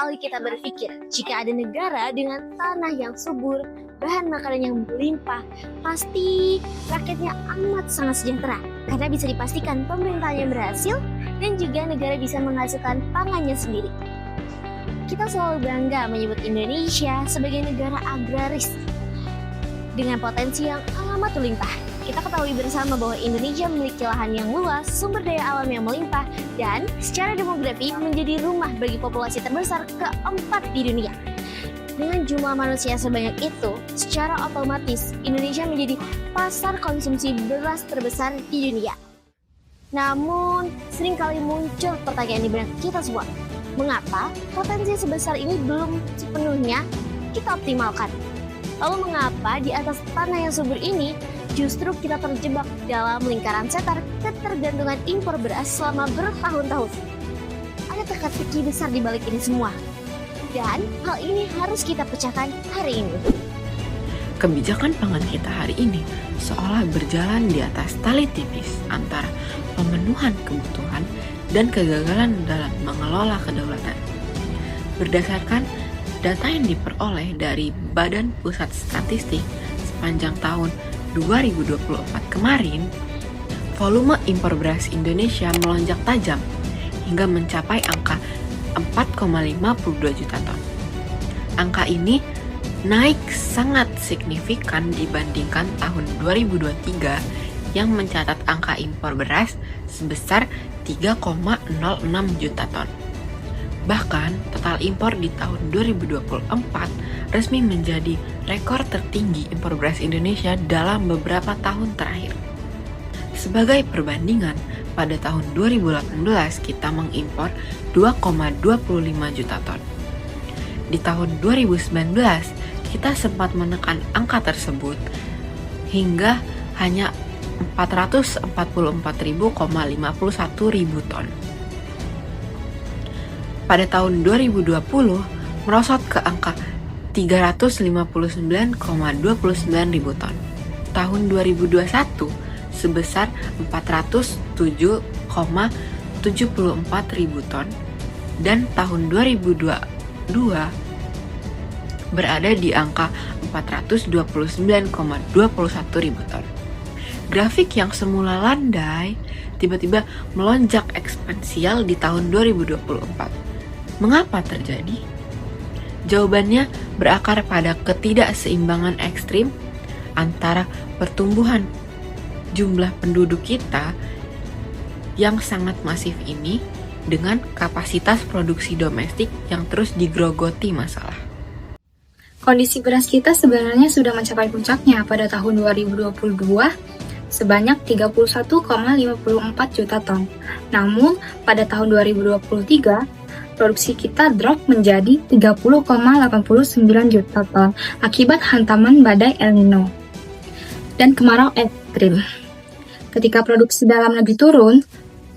kali kita berpikir jika ada negara dengan tanah yang subur, bahan makanan yang melimpah, pasti rakyatnya amat sangat sejahtera karena bisa dipastikan pemerintahnya berhasil dan juga negara bisa menghasilkan pangannya sendiri. Kita selalu bangga menyebut Indonesia sebagai negara agraris dengan potensi yang amat melimpah. Kita ketahui bersama bahwa Indonesia memiliki lahan yang luas, sumber daya alam yang melimpah, dan secara demografi menjadi rumah bagi populasi terbesar keempat di dunia. Dengan jumlah manusia sebanyak itu, secara otomatis Indonesia menjadi pasar konsumsi beras terbesar di dunia. Namun, seringkali muncul pertanyaan di benak kita semua. Mengapa potensi sebesar ini belum sepenuhnya kita optimalkan? Lalu mengapa di atas tanah yang subur ini justru kita terjebak dalam lingkaran setan ketergantungan impor beras selama bertahun-tahun? Ada teka-teki besar di balik ini semua. Dan hal ini harus kita pecahkan hari ini. Kebijakan pangan kita hari ini seolah berjalan di atas tali tipis antara pemenuhan kebutuhan dan kegagalan dalam mengelola kedaulatan. Berdasarkan data yang diperoleh dari Badan Pusat Statistik sepanjang tahun 2024 kemarin, volume impor beras Indonesia melonjak tajam hingga mencapai angka 4,52 juta ton. Angka ini naik sangat signifikan dibandingkan tahun 2023 yang mencatat angka impor beras sebesar 3,06 juta ton. Bahkan, total impor di tahun 2024 resmi menjadi rekor tertinggi impor beras Indonesia dalam beberapa tahun terakhir. Sebagai perbandingan, pada tahun 2018 kita mengimpor 2,25 juta ton. Di tahun 2019, kita sempat menekan angka tersebut hingga hanya 444.051 ton. Pada tahun 2020 merosot ke angka 359,29 ribu ton. Tahun 2021 sebesar 407,74 ribu ton dan tahun 2022 berada di angka 429,21 ribu ton. Grafik yang semula landai tiba-tiba melonjak eksponensial di tahun 2024. Mengapa terjadi? Jawabannya berakar pada ketidakseimbangan ekstrim antara pertumbuhan jumlah penduduk kita yang sangat masif ini dengan kapasitas produksi domestik yang terus digerogoti masalah. Kondisi beras kita sebenarnya sudah mencapai puncaknya pada tahun 2022 sebanyak 31,54 juta ton. Namun, pada tahun 2023, produksi kita drop menjadi 30,89 juta ton akibat hantaman badai El Nino dan kemarau ekstrim. Ketika produksi dalam negeri turun,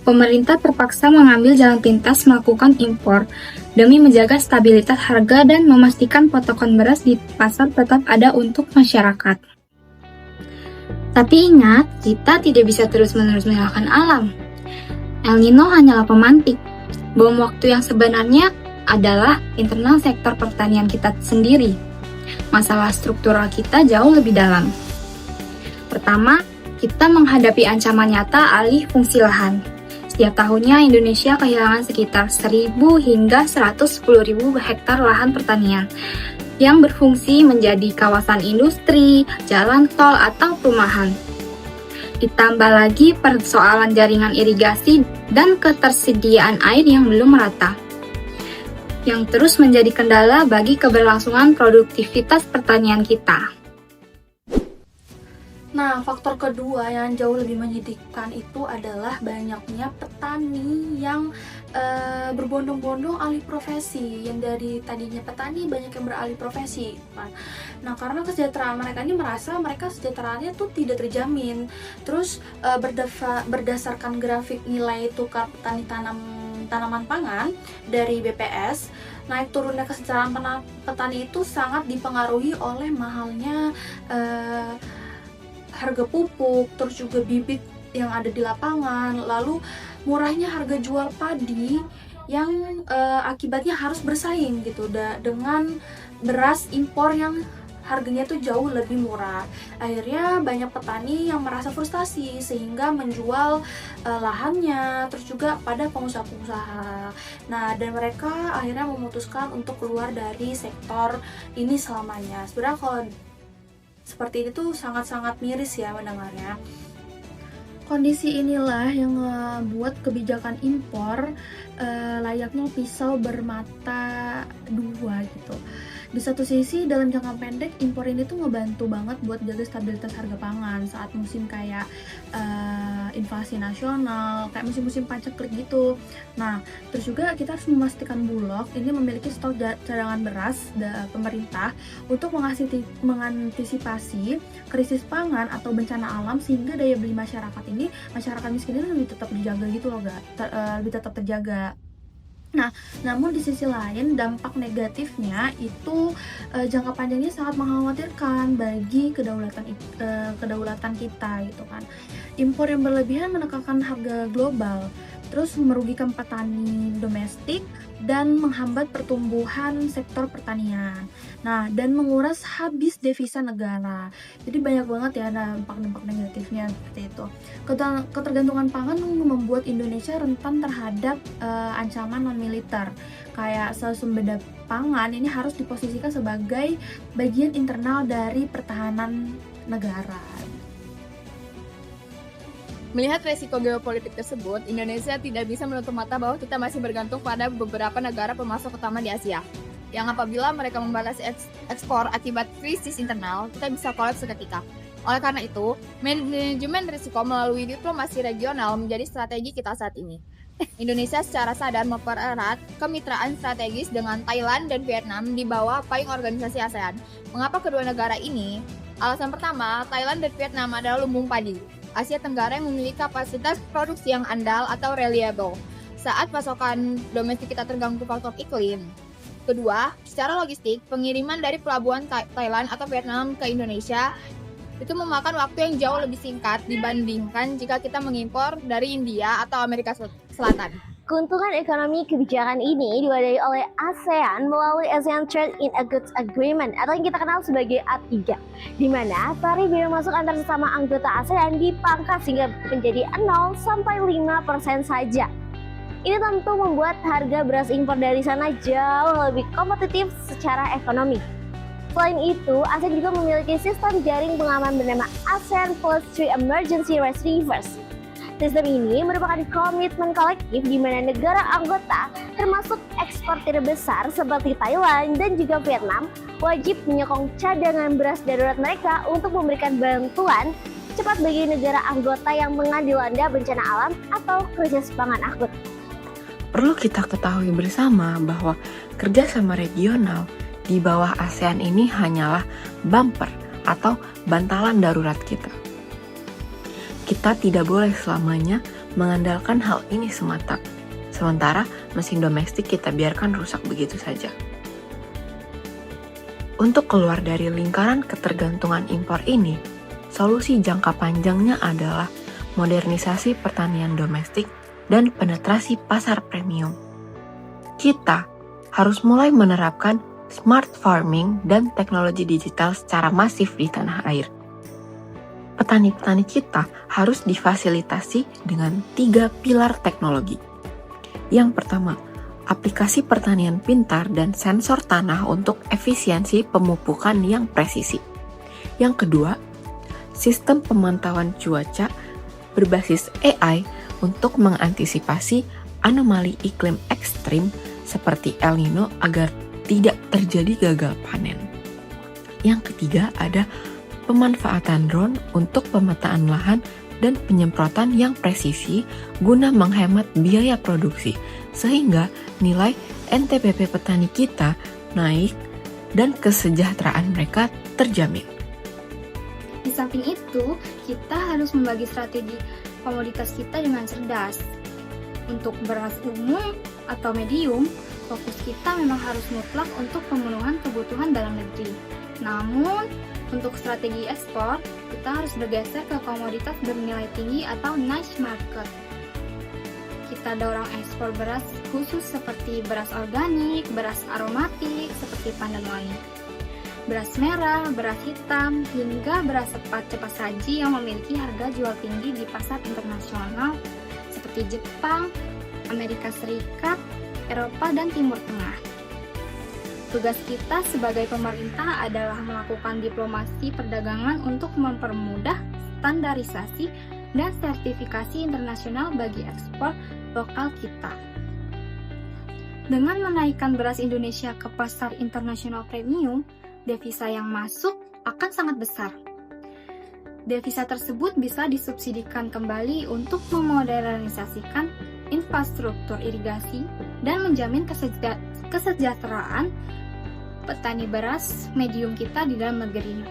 pemerintah terpaksa mengambil jalan pintas melakukan impor demi menjaga stabilitas harga dan memastikan pasokan beras di pasar tetap ada untuk masyarakat. Tapi ingat, kita tidak bisa terus-menerus menyalahkan alam. El Nino hanyalah pemantik. Bom waktu yang sebenarnya adalah internal sektor pertanian kita sendiri. Masalah struktural kita jauh lebih dalam. Pertama, kita menghadapi ancaman nyata alih fungsi lahan. Setiap tahunnya Indonesia kehilangan sekitar 1.000 hingga 110.000 hektar lahan pertanian yang berfungsi menjadi kawasan industri, jalan tol, atau perumahan. Ditambah lagi persoalan jaringan irigasi dan ketersediaan air yang belum merata, yang terus menjadi kendala bagi keberlangsungan produktivitas pertanian kita. Nah, faktor kedua yang jauh lebih menyedihkan itu adalah banyaknya petani yang berbondong-bondong alih profesi, yang dari tadinya petani banyak yang beralih profesi. Nah, karena kesejahteraan mereka ini merasa mereka kesejahteraannya tuh tidak terjamin. Terus berdasarkan grafik nilai tukar petani tanaman pangan dari BPS, naik turunnya kesejahteraan petani itu sangat dipengaruhi oleh mahalnya harga pupuk, terus juga bibit yang ada di lapangan, lalu murahnya harga jual padi yang akibatnya harus bersaing gitu dengan beras impor yang harganya tuh jauh lebih murah. Akhirnya banyak petani yang merasa frustasi sehingga menjual lahannya, terus juga pada pengusaha-pengusaha. Nah, dan mereka akhirnya memutuskan untuk keluar dari sektor ini selamanya. Sebenarnya kalau seperti ini tuh sangat-sangat miris ya mendengarnya. Kondisi inilah yang membuat kebijakan impor layaknya pisau bermata dua gitu. Di satu sisi dalam jangka pendek impor ini tuh ngebantu banget buat jaga stabilitas harga pangan saat musim kayak inflasi nasional, kayak musim-musim paceklik gitu. Nah, terus juga kita harus memastikan Bulog ini memiliki stok cadangan beras pemerintah untuk mengantisipasi krisis pangan atau bencana alam sehingga daya beli masyarakat miskin ini lebih tetap dijaga gitu loh, lebih tetap terjaga. Nah, namun di sisi lain dampak negatifnya itu jangka panjangnya sangat mengkhawatirkan bagi kedaulatan kita gitu kan. Impor yang berlebihan menekan harga global, terus merugikan petani domestik dan menghambat pertumbuhan sektor pertanian. Nah, dan menguras habis devisa negara. Jadi banyak banget ya dampak-dampak negatifnya seperti itu. Ketergantungan pangan membuat Indonesia rentan terhadap ancaman non-militer. Kayak sumber pangan ini harus diposisikan sebagai bagian internal dari pertahanan negara. Melihat resiko geopolitik tersebut, Indonesia tidak bisa menutup mata bahwa kita masih bergantung pada beberapa negara pemasok utama di Asia. Yang apabila mereka membatasi ekspor akibat krisis internal, kita bisa kolaps seketika. Oleh karena itu, manajemen risiko melalui diplomasi regional menjadi strategi kita saat ini. Indonesia secara sadar mempererat kemitraan strategis dengan Thailand dan Vietnam di bawah payung organisasi ASEAN. Mengapa kedua negara ini? Alasan pertama, Thailand dan Vietnam adalah lumbung padi Asia Tenggara yang memiliki kapasitas produksi yang andal atau reliable saat pasokan domestik kita terganggu faktor iklim. Kedua, secara logistik, pengiriman dari pelabuhan Thailand atau Vietnam ke Indonesia itu memakan waktu yang jauh lebih singkat dibandingkan jika kita mengimpor dari India atau Amerika Selatan. Keuntungan ekonomi kebijakan ini diwadahi oleh ASEAN melalui ASEAN Trade in a Goods Agreement atau yang kita kenal sebagai A3, di mana tarif biaya masuk antar sesama anggota ASEAN dipangkas hingga menjadi 0 sampai 5% saja. Ini tentu membuat harga beras impor dari sana jauh lebih kompetitif secara ekonomi. Selain itu, ASEAN juga memiliki sistem jaring pengaman bernama ASEAN Plus 3 Emergency Receivers. Sistem ini merupakan komitmen kolektif di mana negara anggota, termasuk eksportir besar seperti Thailand dan juga Vietnam, wajib menyokong cadangan beras darurat mereka untuk memberikan bantuan cepat bagi negara anggota yang tengah dilanda bencana alam atau krisis pangan akut. Perlu kita ketahui bersama bahwa kerjasama regional di bawah ASEAN ini hanyalah bumper atau bantalan darurat kita. Kita tidak boleh selamanya mengandalkan hal ini semata. Sementara mesin domestik kita biarkan rusak begitu saja. Untuk keluar dari lingkaran ketergantungan impor ini, solusi jangka panjangnya adalah modernisasi pertanian domestik dan penetrasi pasar premium. Kita harus mulai menerapkan smart farming dan teknologi digital secara masif di tanah air. Petani-petani kita harus difasilitasi dengan 3 pilar teknologi. Yang pertama, aplikasi pertanian pintar dan sensor tanah untuk efisiensi pemupukan yang presisi. Yang kedua, sistem pemantauan cuaca berbasis AI untuk mengantisipasi anomali iklim ekstrim seperti El Nino agar tidak terjadi gagal panen. Yang ketiga ada pemanfaatan drone untuk pemetaan lahan dan penyemprotan yang presisi guna menghemat biaya produksi, sehingga nilai NTPP petani kita naik dan kesejahteraan mereka terjamin. Di samping itu, kita harus membagi strategi komoditas kita dengan cerdas. Untuk beras umum atau medium, fokus kita memang harus mutlak untuk pemenuhan kebutuhan dalam negeri. Namun, untuk strategi ekspor, kita harus bergeser ke komoditas bernilai tinggi atau niche market. kita dorong ekspor beras khusus seperti beras organik, beras aromatik seperti pandan wangi, beras merah, beras hitam, hingga beras cepat saji yang memiliki harga jual tinggi di pasar internasional seperti Jepang, Amerika Serikat, Eropa, dan Timur Tengah. Tugas kita sebagai pemerintah adalah melakukan diplomasi perdagangan untuk mempermudah standarisasi dan sertifikasi internasional bagi ekspor lokal kita. Dengan menaikkan beras Indonesia ke pasar internasional premium, devisa yang masuk akan sangat besar. Devisa tersebut bisa disubsidikan kembali untuk memodernisasikan infrastruktur irigasi dan menjamin kesejahteraan petani beras medium kita di dalam negeri.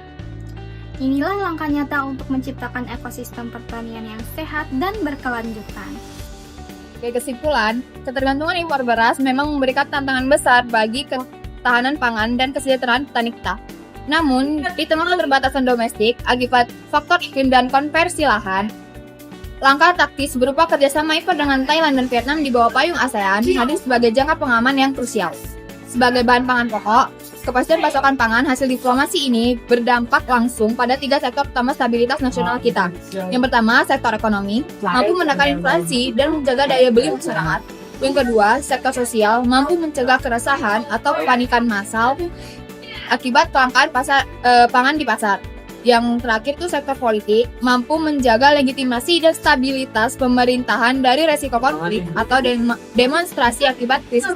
Inilah langkah nyata untuk menciptakan ekosistem pertanian yang sehat dan berkelanjutan. Sebagai kesimpulan, ketergantungan impor beras memang memberikan tantangan besar bagi ketahanan pangan dan kesejahteraan petani kita. Namun, di tengah keterbatasan domestik akibat faktor iklim dan konversi lahan, langkah taktis berupa kerjasama impor dengan Thailand dan Vietnam di bawah payung ASEAN hadir sebagai jangka pengaman yang krusial. Sebagai bahan pangan pokok, kepastian pasokan pangan hasil diplomasi ini berdampak langsung pada 3 sektor utama stabilitas nasional kita. Yang pertama, sektor ekonomi, mampu menekan inflasi dan menjaga daya beli masyarakat. Yang kedua, sektor sosial, mampu mencegah keresahan atau kepanikan massal akibat kelangkaan pangan di pasar. Yang terakhir tuh sektor politik, mampu menjaga legitimasi dan stabilitas pemerintahan dari resiko konflik atau demonstrasi akibat krisis.